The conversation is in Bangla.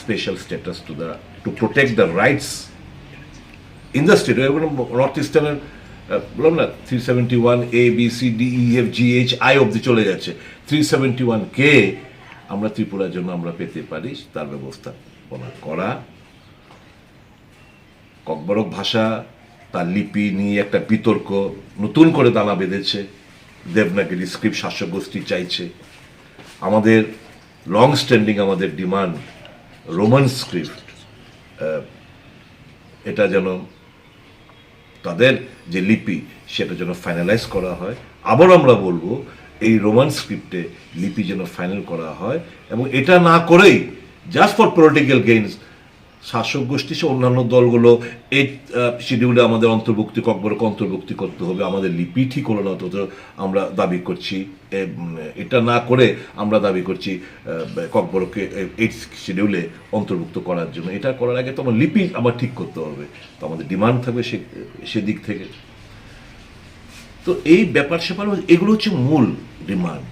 special status to protect the rights in the state. North Eastern বললাম না 371 A B C D E F G H I অবধি চলে যাচ্ছে, 371 K আমরা ত্রিপুরার জন্য আমরা পেতে পারি, তার ব্যবস্থা করা। ককবরক ভাষা তার লিপি নিয়ে একটা বিতর্ক নতুন করে দানা বেঁধেছে, দেবনাগরী স্ক্রিপ্ট শাসক গোষ্ঠী চাইছে। আমাদের লং স্ট্যান্ডিং আমাদের ডিমান্ড রোমান স্ক্রিপ্ট, এটা যেন তাদের যে লিপি সেটা যেন ফাইনালাইজ করা হয়। আবার আমরা বলবো এই রোমান স্ক্রিপ্টে লিপি যেন ফাইনাল করা হয়, এবং এটা না করেই জাস্ট ফর পলিটিক্যাল গেইনস শাসক গোষ্ঠী সহ অন্যান্য দলগুলো এই শিডিউলে আমাদের অন্তর্ভুক্তি, ককবরক অন্তর্ভুক্তি করতে হবে, আমাদের লিপি ঠিক হলো না, তো আমরা দাবি করছি। এটা না করে আমরা দাবি করছি ককবরককে এই শিডিউলে অন্তর্ভুক্ত করার জন্য। এটা করার আগে তো আমার লিপি আমার ঠিক করতে হবে, তো আমাদের ডিমান্ড থাকবে সেদিক থেকে। তো এই ব্যাপার স্যাপার এগুলো হচ্ছে মূল ডিমান্ড।